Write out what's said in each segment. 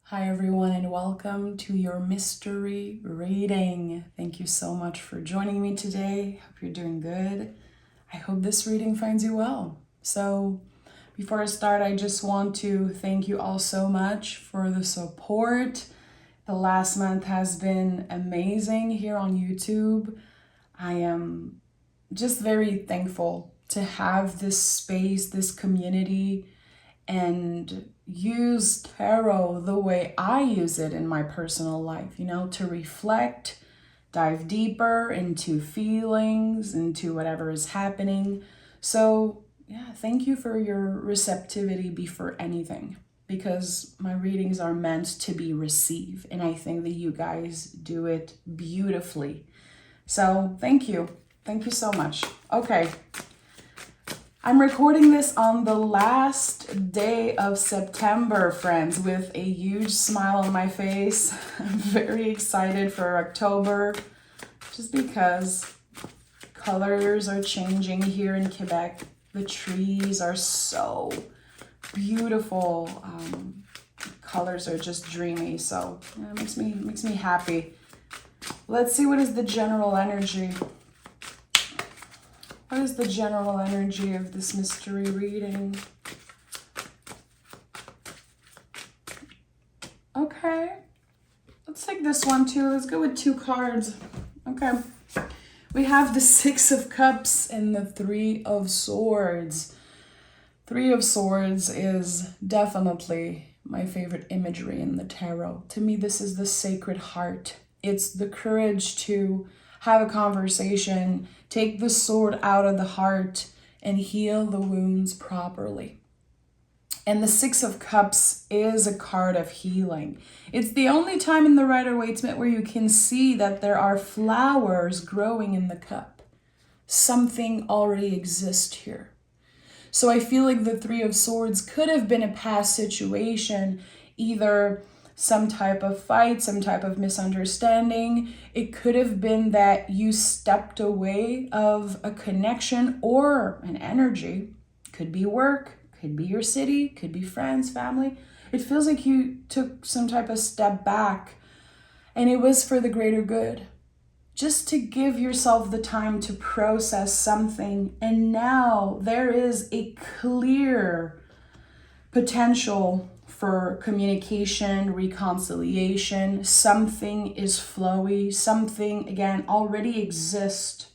Hi everyone and welcome to your mystery reading. Thank you so much for joining me today. Hope you're doing good. I hope this reading finds you well. So before I start, I just want to thank you all so much for the support. The last month has been amazing here on YouTube. I am just very thankful to have this space, this community, and use tarot the way I use it in my personal life, to reflect, dive deeper into feelings, into whatever is happening. So, yeah, thank you for your receptivity before anything, because my readings are meant to be received, and I think that you guys do it beautifully. So, thank you. Thank you so much. Okay. I'm recording this on the last day of September, friends, with a huge smile on my face. I'm very excited for October, just because colors are changing here in Quebec. The trees are so beautiful. Colors are just dreamy, so yeah, it makes me happy. Let's see what is the general energy. What is the general energy of this mystery reading? Okay, let's take this one too. Let's go with 2 cards. Okay, we have the 6 of Cups and the 3 of Swords. 3 of Swords is definitely my favorite imagery in the tarot. To me, this is the sacred heart. It's the courage to have a conversation, take the sword out of the heart, and heal the wounds properly. And the 6 of Cups is a card of healing. It's the only time in the Rider-Waite where you can see that there are flowers growing in the cup. Something already exists here. So I feel like the 3 of Swords could have been a past situation, either some type of fight, some type of misunderstanding. It could have been that you stepped away of a connection or an energy. Could be work, could be your city, could be friends, family. It feels like you took some type of step back, and it was for the greater good. Just to give yourself the time to process something. And now there is a clear potential for communication, reconciliation. Something is flowy. Something, again, already exists,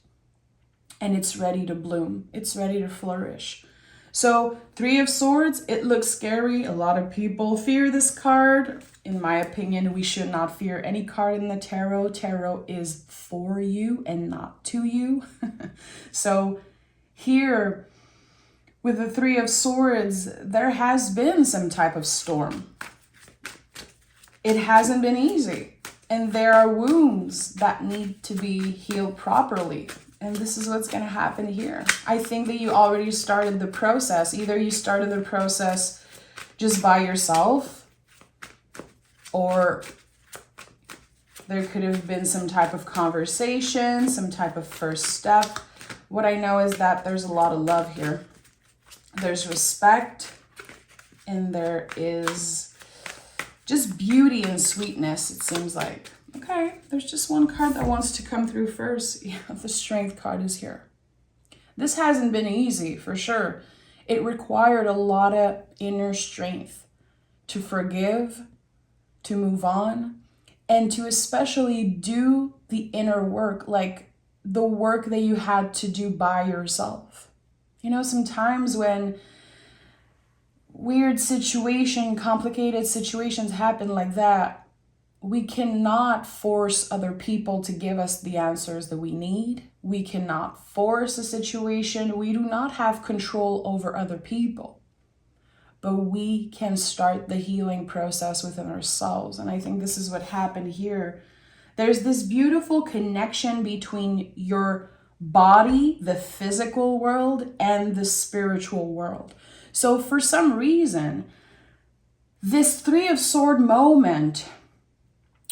and it's ready to bloom. It's ready to flourish. So 3 of Swords, it looks scary. A lot of people fear this card. In my opinion, we should not fear any card in the tarot. Tarot is for you and not to you. So here, with the 3 of Swords, there has been some type of storm. It hasn't been easy. And there are wounds that need to be healed properly. And this is what's going to happen here. I think that you already started the process. Either you started the process just by yourself, or there could have been some type of conversation, some type of first step. What I know is that there's a lot of love here. There's respect, and there is just beauty and sweetness, it seems like. Okay, there's just one card that wants to come through first. Yeah, the Strength card is here. This hasn't been easy, for sure. It required a lot of inner strength to forgive, to move on, and to especially do the inner work, like the work that you had to do by yourself. Sometimes when weird complicated situations happen like that, we cannot force other people to give us the answers that we need. We cannot force a situation. We do not have control over other people. But we can start the healing process within ourselves. And I think this is what happened here. There's this beautiful connection between your body, the physical world, and the spiritual world. So for some reason, this 3 of Swords moment,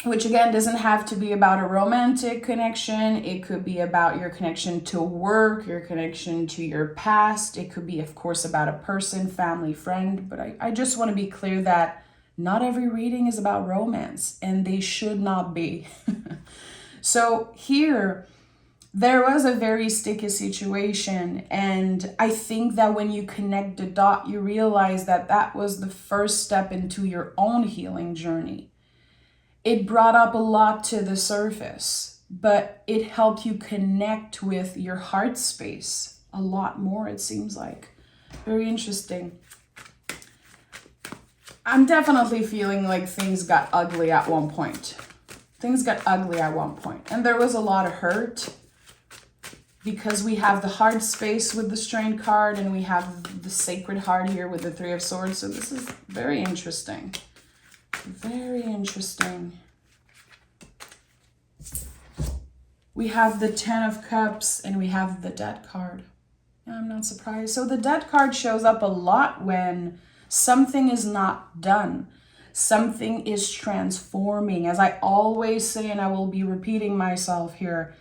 which again doesn't have to be about a romantic connection. It could be about your connection to work, your connection to your past. It could be, of course, about a person, family, friend. But I just want to be clear that Not every reading is about romance, and they should not be. So here, there was a very sticky situation, and I think that when you connect the dot, you realize that that was the first step into your own healing journey. It brought up a lot to the surface, but it helped you connect with your heart space a lot more, it seems like. Very interesting. I'm definitely feeling like things got ugly at one point. Things got ugly at one point. And there was a lot of hurt because we have the heart space with the Strength card and we have the Sacred Heart here with the Three of Swords. So this is very interesting. Very interesting. We have the Ten of Cups and we have the Death card. I'm not surprised. So the Death card shows up a lot when something is not done. Something is transforming. As I always say, and I will be repeating myself here,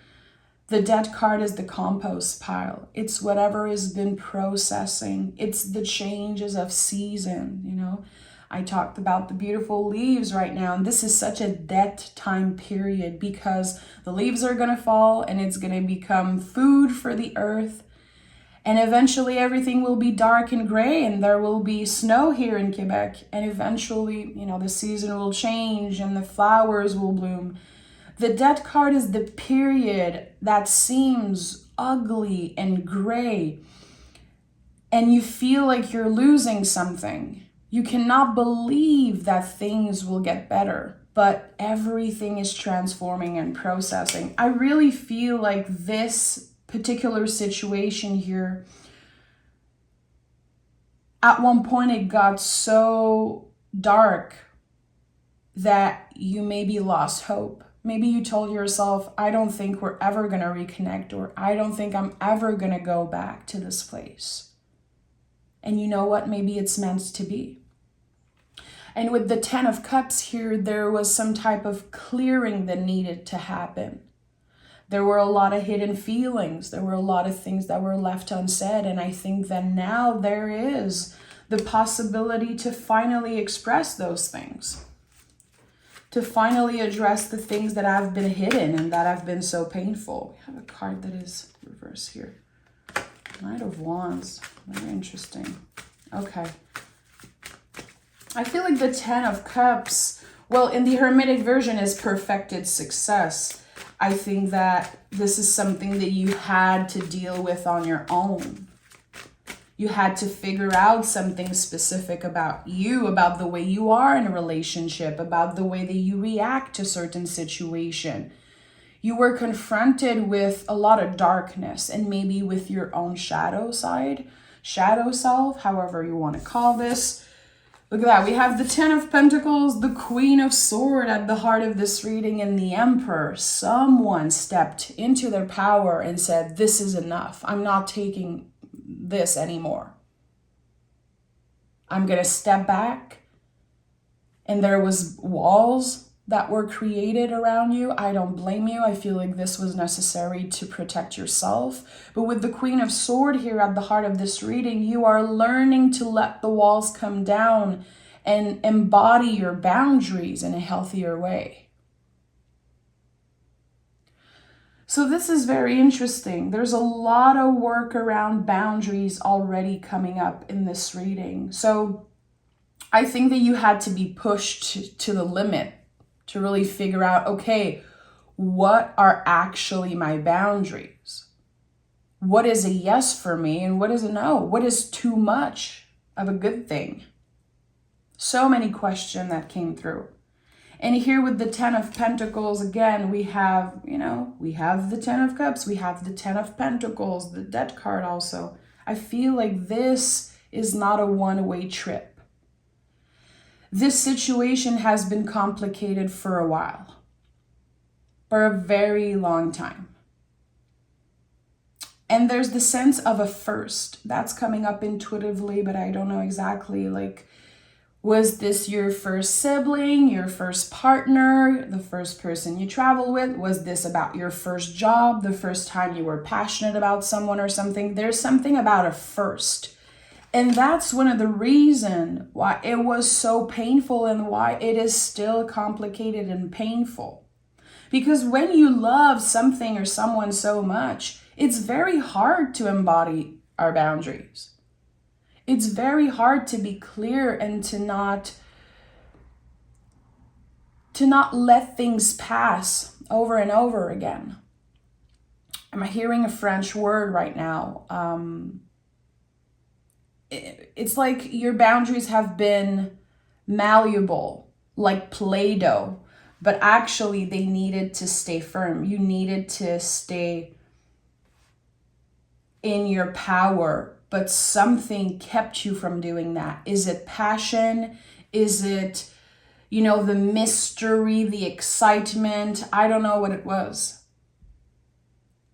the Death card is the compost pile. It's whatever has been processing. It's the changes of season, you know. I talked about the beautiful leaves right now, and this is such a death time period because the leaves are going to fall and it's going to become food for the earth. And eventually everything will be dark and gray and there will be snow here in Quebec. And eventually, you know, the season will change and the flowers will bloom. The Death card is the period that seems ugly and gray. And you feel like you're losing something. You cannot believe that things will get better. But everything is transforming and processing. I really feel like this particular situation here, at one point it got so dark that you maybe lost hope. Maybe you told yourself, I don't think we're ever going to reconnect, or I don't think I'm ever going to go back to this place. And you know what? Maybe it's meant to be. And with the Ten of Cups here, there was some type of clearing that needed to happen. There were a lot of hidden feelings. There were a lot of things that were left unsaid. And I think that now there is the possibility to finally express those things. To finally address the things that have been hidden and that have been so painful. We have a card that is reversed here. Knight of Wands. Very interesting. Okay. I feel like the Ten of Cups, well, in the Hermetic version is perfected success. I think that this is something that you had to deal with on your own. You had to figure out something specific about you, about the way you are in a relationship, about the way that you react to certain situation. You were confronted with a lot of darkness and maybe with your own shadow side, shadow self, however you want to call this. Look at that. We have the Ten of Pentacles, the Queen of Swords at the heart of this reading, and the Emperor. Someone stepped into their power and said, this is enough. I'm not taking this anymore. I'm going to step back. And there was walls that were created around you. I don't blame you. I feel like this was necessary to protect yourself. But with the Queen of Swords here at the heart of this reading, you are learning to let the walls come down and embody your boundaries in a healthier way. So this is very interesting. There's a lot of work around boundaries already coming up in this reading. So I think that you had to be pushed to the limit to really figure out, okay, what are actually my boundaries? What is a yes for me and what is a no? What is too much of a good thing? So many questions that came through. And here with the Ten of Pentacles, again, we have, we have the Ten of Cups, we have the Ten of Pentacles, the Death card also. I feel like this is not a one-way trip. This situation has been complicated for a while, for a very long time. And there's the sense of a first that's coming up intuitively, but I don't know exactly, was this your first sibling, your first partner, the first person you travel with? Was this about your first job, the first time you were passionate about someone or something? There's something about a first And that's one of the reasons why it was so painful and why it is still complicated and painful. Because when you love something or someone so much, it's very hard to embody our boundaries. It's very hard to be clear and to not let things pass over and over again. I'm hearing a French word right now. It's like your boundaries have been malleable, like Play-Doh, but actually they needed to stay firm. You needed to stay in your power, but something kept you from doing that. Is it passion? Is it, the mystery, the excitement? I don't know what it was.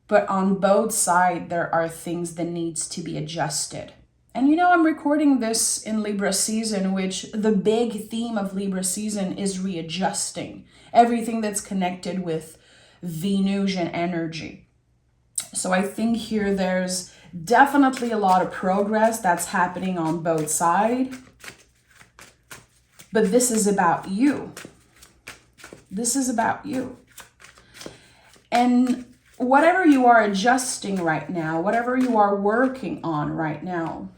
But on both sides, there are things that needs to be adjusted. And I'm recording this in Libra season, which the big theme of Libra season is readjusting everything that's connected with Venusian energy. So I think here there's definitely a lot of progress that's happening on both sides. But this is about you. This is about you. And whatever you are adjusting right now, whatever you are working on right now,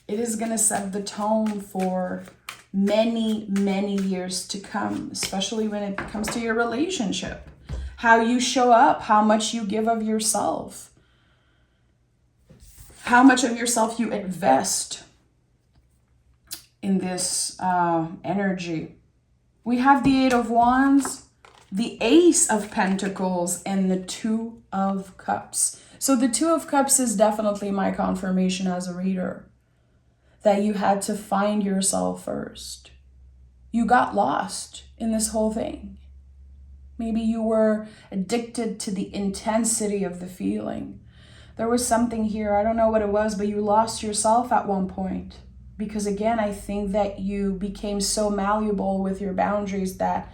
it is going to set the tone for many, many years to come, especially when it comes to your relationship. How you show up, how much you give of yourself, how much of yourself you invest in this energy. We have the Eight of Wands, the Ace of Pentacles, and the Two of Cups. So the Two of Cups is definitely my confirmation as a reader that you had to find yourself first. You got lost in this whole thing. Maybe you were addicted to the intensity of the feeling. There was something here, I don't know what it was, but you lost yourself at one point. Because again, I think that you became so malleable with your boundaries that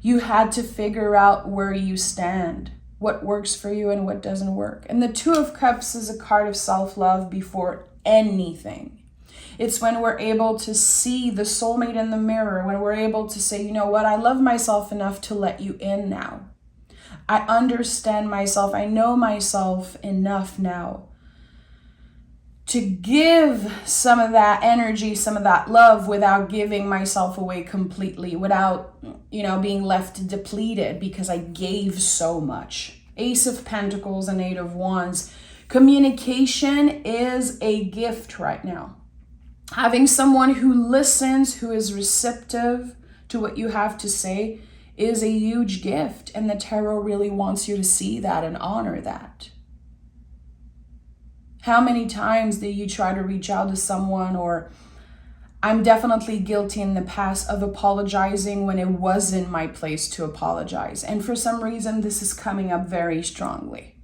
you had to figure out where you stand, what works for you and what doesn't work. And the Two of Cups is a card of self-love before anything. It's when we're able to see the soulmate in the mirror, when we're able to say, you know what, I love myself enough to let you in now. I understand myself. I know myself enough now to give some of that energy, some of that love without giving myself away completely, without, being left depleted because I gave so much. Ace of Pentacles and Eight of Wands. Communication is a gift right now. Having someone who listens, who is receptive to what you have to say is a huge gift. And the tarot really wants you to see that and honor that. How many times did you try to reach out to someone, or I'm definitely guilty in the past of apologizing when it wasn't my place to apologize. And for some reason, this is coming up very strongly.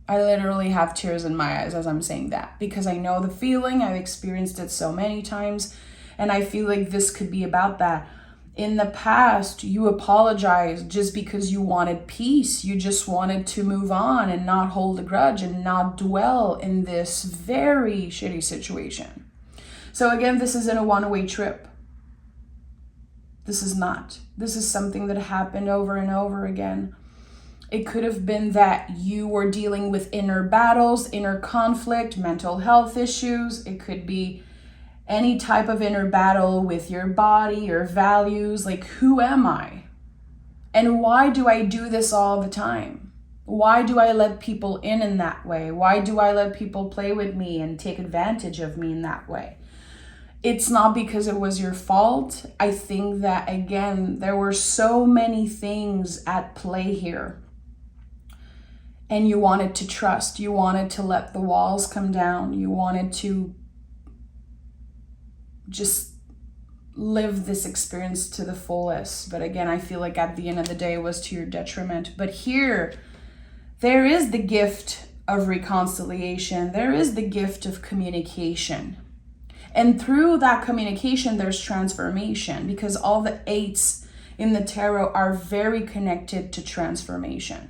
I literally have tears in my eyes as I'm saying that because I know the feeling. I've experienced it so many times, and I feel like this could be about that. In the past, you apologized just because you wanted peace. You just wanted to move on and not hold a grudge and not dwell in this very shitty situation. So again, this isn't a one-way trip. This is not. This is something that happened over and over again. It could have been that you were dealing with inner battles, inner conflict, mental health issues. It could be any type of inner battle with your body, your values, like who am I? And why do I do this all the time? Why do I let people in that way? Why do I let people play with me and take advantage of me in that way? It's not because it was your fault. I think that, again, there were so many things at play here. And you wanted to trust. You wanted to let the walls come down. You wanted to just live this experience to the fullest. But again, I feel like at the end of the day, it was to your detriment. But here, there is the gift of reconciliation. There is the gift of communication. And through that communication, there's transformation, because all the eights in the tarot are very connected to transformation.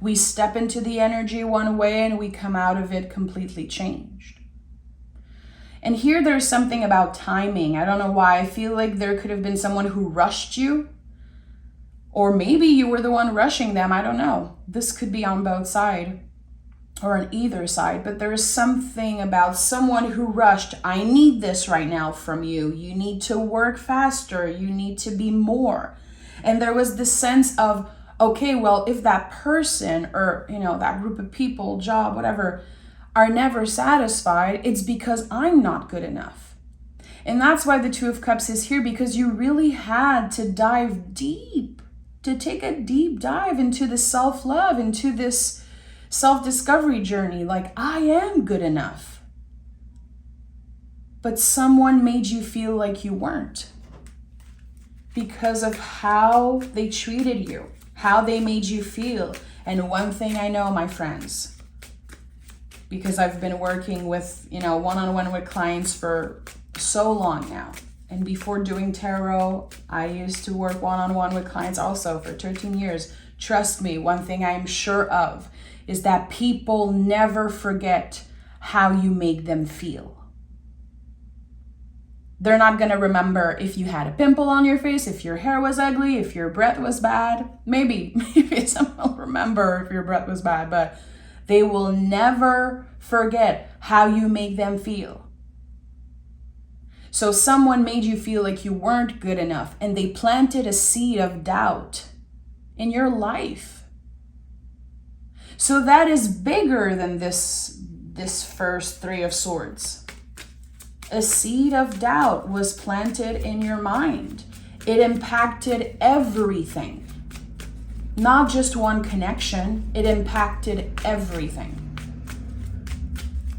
We step into the energy one way and we come out of it completely changed. And here there's something about timing. I don't know why. I feel like there could have been someone who rushed you, or maybe you were the one rushing them. I don't know. This could be on both sides or on either side, but there is something about someone who rushed. I need this right now from you. You need to work faster. You need to be more. And there was this sense of, okay, well, if that person or, that group of people, job, whatever, are never satisfied, it's because I'm not good enough. And that's why the Two of Cups is here, because you really had to dive deep, to take a deep dive into the self-love, into this self-discovery journey. Like, I am good enough. But someone made you feel like you weren't because of how they treated you, how they made you feel. And one thing I know, my friends, because I've been working with, one-on-one with clients for so long now. And before doing tarot, I used to work one-on-one with clients also for 13 years. Trust me, one thing I'm sure of is that people never forget how you make them feel. They're not going to remember if you had a pimple on your face, if your hair was ugly, if your breath was bad. Maybe someone will remember if your breath was bad, but they will never forget how you make them feel. So someone made you feel like you weren't good enough, and they planted a seed of doubt in your life. So that is bigger than this first Three of Swords. A seed of doubt was planted in your mind. It impacted everything. Not just one connection, it impacted everything.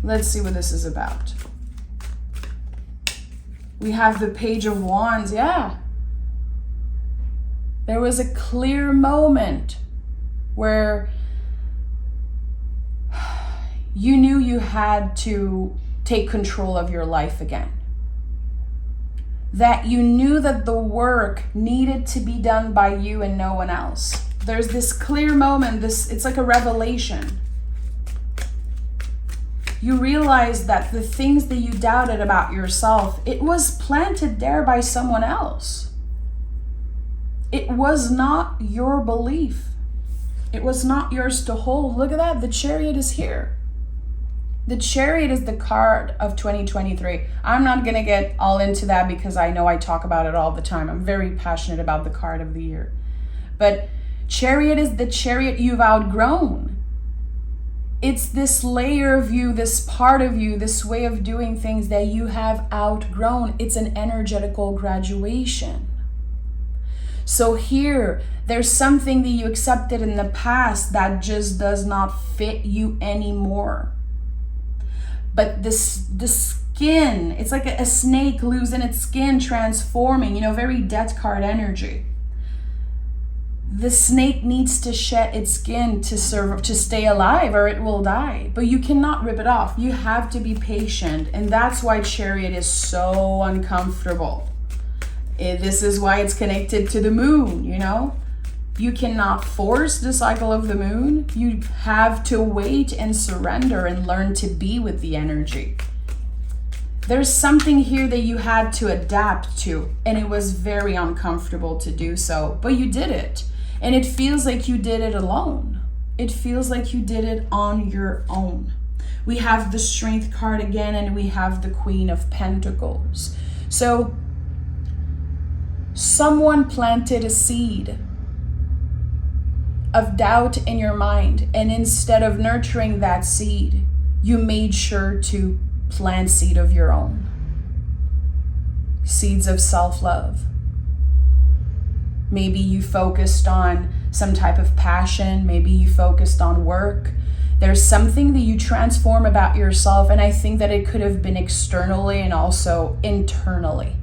Let's see what this is about. We have the Page of Wands, yeah. There was a clear moment where you knew you had to take control of your life again. That you knew that the work needed to be done by you and no one else. There's this clear moment, it's like a revelation. You realize that the things that you doubted about yourself, it was planted there by someone else. It was not your belief. It was not yours to hold. Look at that, the Chariot is here. The Chariot is the card of 2023. I'm not going to get all into that because I know I talk about it all the time. I'm very passionate about the card of the year. But Chariot is the chariot you've outgrown. It's this layer of you, this part of you, this way of doing things that you have outgrown. It's an energetical graduation. So here, there's something that you accepted in the past that just does not fit you anymore. But the skin, it's like a snake losing its skin, transforming, very death card energy. The snake needs to shed its skin to stay alive, or it will die. But you cannot rip it off. You have to be patient. And that's why Chariot is so uncomfortable. This is why it's connected to the moon, You cannot force the cycle of the moon. You have to wait and surrender and learn to be with the energy. There's something here that you had to adapt to, and it was very uncomfortable to do so, but you did it. And it feels like you did it alone. It feels like you did it on your own. We have the Strength card again, and we have the Queen of Pentacles. So someone planted a seed of doubt in your mind, and instead of nurturing that seed, you made sure to plant seed of your own. Seeds of self-love. Maybe you focused on some type of passion. Maybe you focused on work. There's something that you transform about yourself, and I think that it could have been externally and also internally.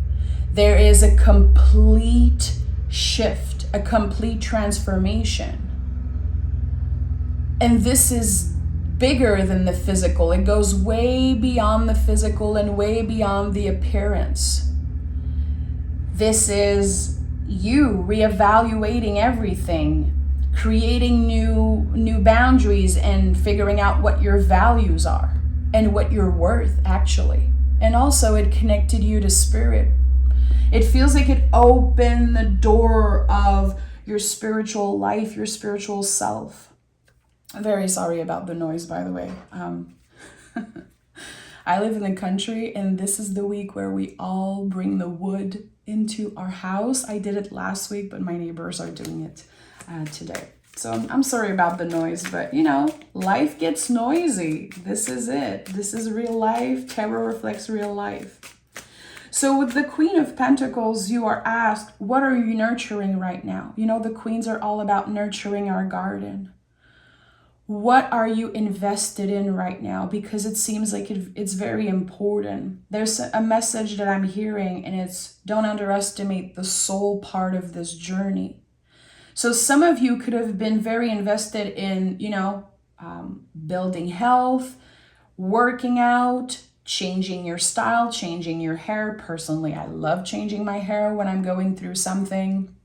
There is a complete shift, a complete transformation. And this is bigger than the physical. It goes way beyond the physical and way beyond the appearance. This is you reevaluating everything, creating new boundaries and figuring out what your values are and what you're worth, actually. And also it connected you to spirit. It feels like it opened the door of your spiritual life, your spiritual self. I'm very sorry about the noise, by the way. I live in the country, and this is the week where we all bring the wood into our house. I did it last week, but my neighbors are doing it today. So I'm sorry about the noise, but you know, life gets noisy. This is it. This is real life. Tarot reflects real life. So with the Queen of Pentacles, you are asked, what are you nurturing right now? You know, the queens are all about nurturing our garden. What are you invested in right now? Because it seems like it's very important. There's a message that I'm hearing, and it's don't underestimate the soul part of this journey. So some of you could have been very invested in, you know, building health, working out, changing your style, changing your hair. Personally, I love changing my hair when I'm going through something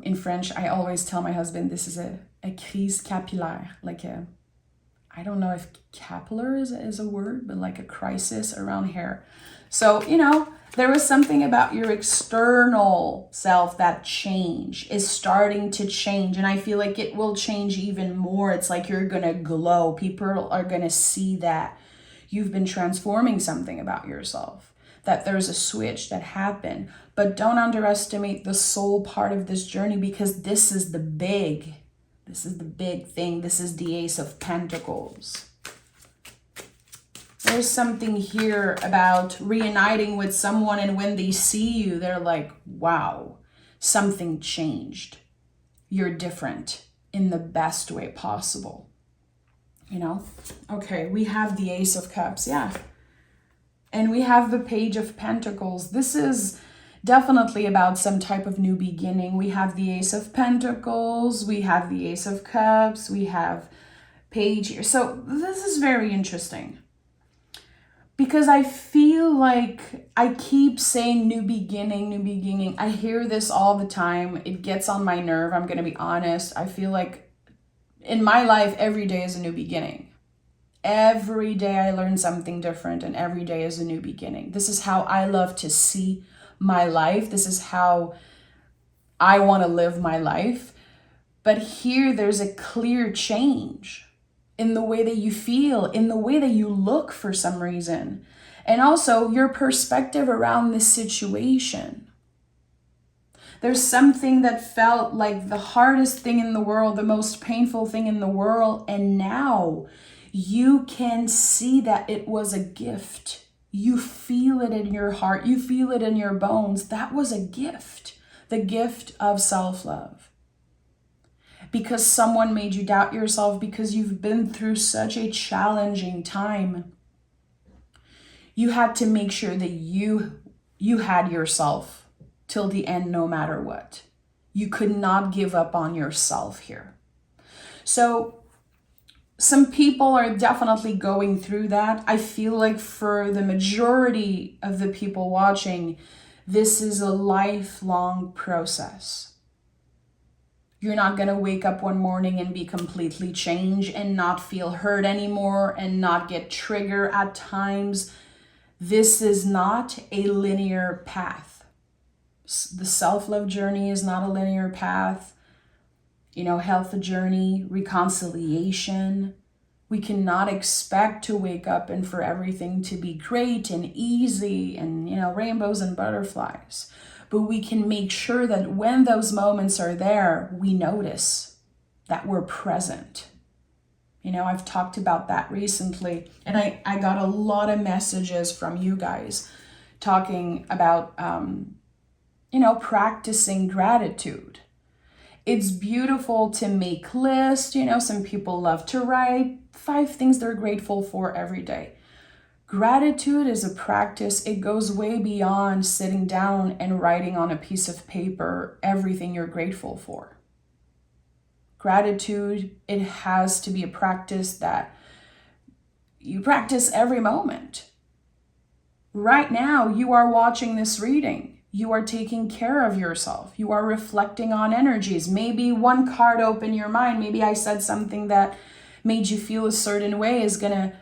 in French, I always tell my husband this is a crise capillaire, like I don't know if capillary is a word, but like a crisis around hair. So, you know, there was something about your external self that is starting to change. And I feel like it will change even more. It's like you're going to glow. People are going to see that you've been transforming something about yourself, that there's a switch that happened. But don't underestimate the soul part of this journey, because this is the big thing. This is the Ace of Pentacles. There's something here about reuniting with someone, and when they see you, they're like, wow, something changed. You're different in the best way possible. You know? Okay, we have the Ace of Cups, yeah. And we have the Page of Pentacles. This is definitely about some type of new beginning. We have the Ace of Pentacles. We have the Ace of Cups. We have Page here. So this is very interesting, because I feel like I keep saying new beginning, new beginning. I hear this all the time. It gets on my nerve. I'm going to be honest. I feel like in my life, every day is a new beginning. Every day I learn something different, and every day is a new beginning. This is how I love to see my life. This is how I want to live my life. But here there's a clear change in the way that you feel, in the way that you look for some reason, and also your perspective around this situation. There's something that felt like the hardest thing in the world, the most painful thing in the world, and now you can see that it was a gift. You feel it in your heart. You feel it in your bones. That was a gift. The gift of self-love. Because someone made you doubt yourself, because you've been through such a challenging time. You had to make sure that you had yourself till the end, no matter what. You could not give up on yourself here. So some people are definitely going through that. I feel like for the majority of the people watching, this is a lifelong process. You're not going to wake up one morning and be completely changed and not feel hurt anymore and not get triggered at times. This is not a linear path. The self-love journey is not a linear path. You know, health journey, reconciliation. We cannot expect to wake up and for everything to be great and easy and, you know, rainbows and butterflies. But we can make sure that when those moments are there, we notice that we're present. You know, I've talked about that recently, and I got a lot of messages from you guys talking about, practicing gratitude. It's beautiful to make lists. You know, some people love to write 5 things they're grateful for every day. Gratitude is a practice. It goes way beyond sitting down and writing on a piece of paper everything you're grateful for. Gratitude, it has to be a practice that you practice every moment. Right now, you are watching this reading. You are taking care of yourself. You are reflecting on energies. Maybe one card opened your mind. Maybe I said something that made you feel a certain way is going to,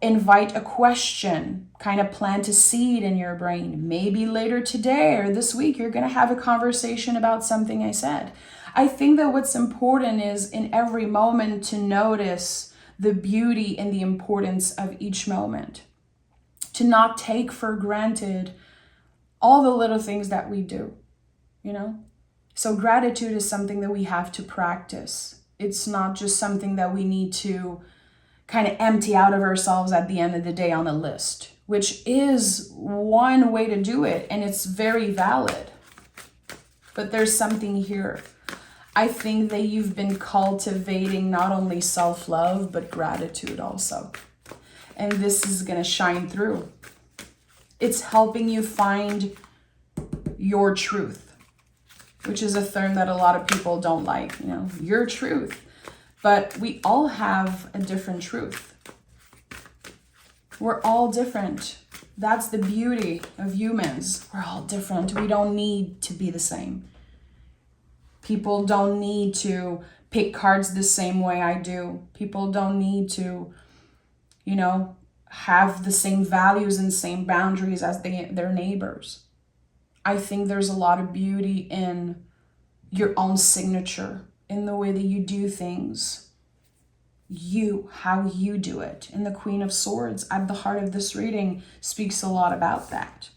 invite a question, kind of plant a seed in your brain. Maybe later today or this week, you're going to have a conversation about something I said. I think that what's important is in every moment to notice the beauty and the importance of each moment. To not take for granted all the little things that we do, So gratitude is something that we have to practice. It's not just something that we need to kind of empty out of ourselves at the end of the day on a list, which is one way to do it, and it's very valid. But there's something here. I think that you've been cultivating not only self-love, but gratitude also. And this is going to shine through. It's helping you find your truth, which is a term that a lot of people don't like, your truth. But we all have a different truth. We're all different. That's the beauty of humans. We're all different. We don't need to be the same. People don't need to pick cards the same way I do. People don't need to, have the same values and same boundaries as their neighbors. I think there's a lot of beauty in your own signature, in the way that you do things, how you do it. And the Queen of Swords at the heart of this reading speaks a lot about that.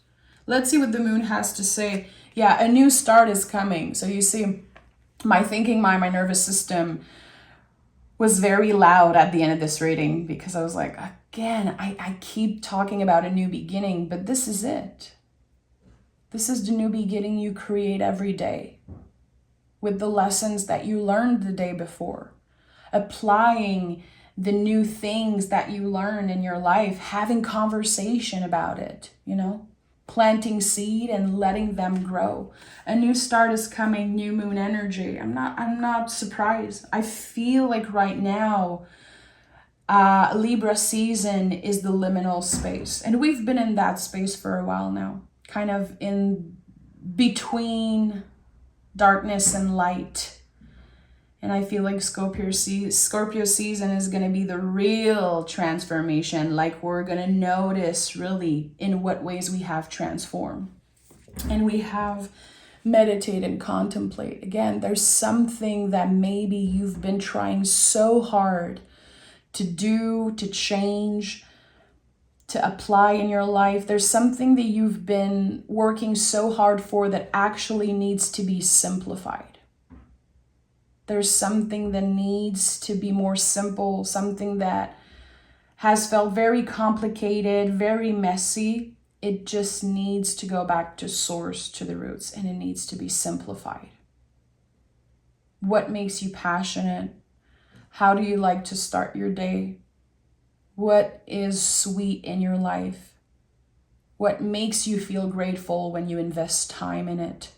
Let's see what the moon has to say. Yeah, a new start is coming. So you see, my thinking mind, my nervous system was very loud at the end of this reading because I was like, again, I keep talking about a new beginning, but this is it. This is the new beginning you create every day with the lessons that you learned the day before, applying the new things that you learned in your life, having conversation about it, planting seed and letting them grow. A new start is coming, new moon energy. I'm not surprised. I feel like right now, Libra season is the liminal space. And we've been in that space for a while now, kind of in between darkness and light. And I feel like Scorpio season is going to be the real transformation. Like we're going to notice really in what ways we have transformed. And we have meditate and contemplate. Again, there's something that maybe you've been trying so hard to do, to change, to apply in your life. There's something that you've been working so hard for that actually needs to be simplified. There's something that needs to be more simple, something that has felt very complicated, very messy. It just needs to go back to source, to the roots, and it needs to be simplified. What makes you passionate? How do you like to start your day? What is sweet in your life? What makes you feel grateful when you invest time in it?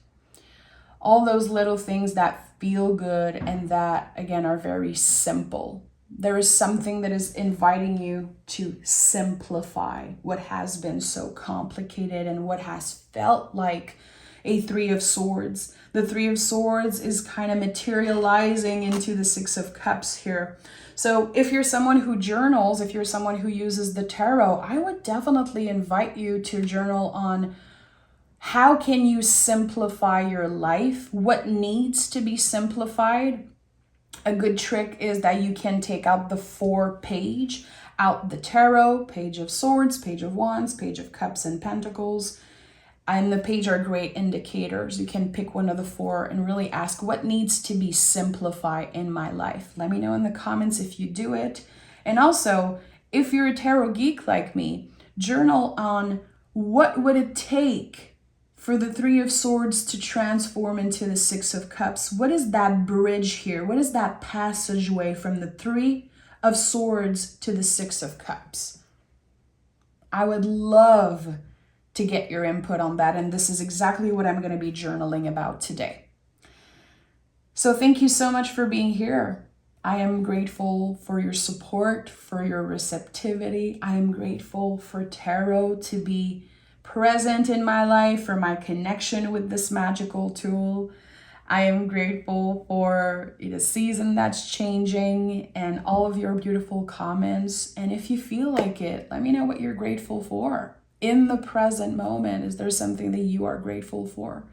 All those little things that feel good and that, again, are very simple. There is something that is inviting you to simplify what has been so complicated and what has felt like a Three of Swords. The Three of Swords is kind of materializing into the Six of Cups here. So if you're someone who journals, if you're someone who uses the tarot, I would definitely invite you to journal on how can you simplify your life? What needs to be simplified? A good trick is that you can take out the 4 page, out the tarot, Page of Swords, Page of Wands, Page of Cups and Pentacles. And the page are great indicators. You can pick one of the 4 and really ask what needs to be simplified in my life. Let me know in the comments if you do it. And also, if you're a tarot geek like me, journal on what would it take for the Three of Swords to transform into the Six of Cups. What is that bridge here? What is that passageway from the Three of Swords to the Six of Cups? I would love to get your input on that, and this is exactly what I'm going to be journaling about today. So thank you so much for being here. I am grateful for your support, for your receptivity. I am grateful for tarot to be present in my life, for my connection with this magical tool. I am grateful for the season that's changing and all of your beautiful comments. And if you feel like it, let me know what you're grateful for. In the present moment, is there something that you are grateful for?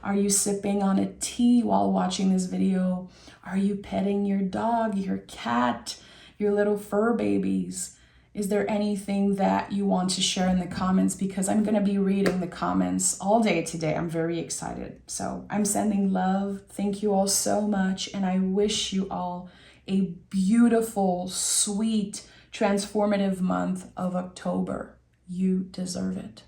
Are you sipping on a tea while watching this video? Are you petting your dog, your cat, your little fur babies? Is there anything that you want to share in the comments? Because I'm going to be reading the comments all day today. I'm very excited. So I'm sending love. Thank you all so much. And I wish you all a beautiful, sweet, transformative month of October. You deserve it.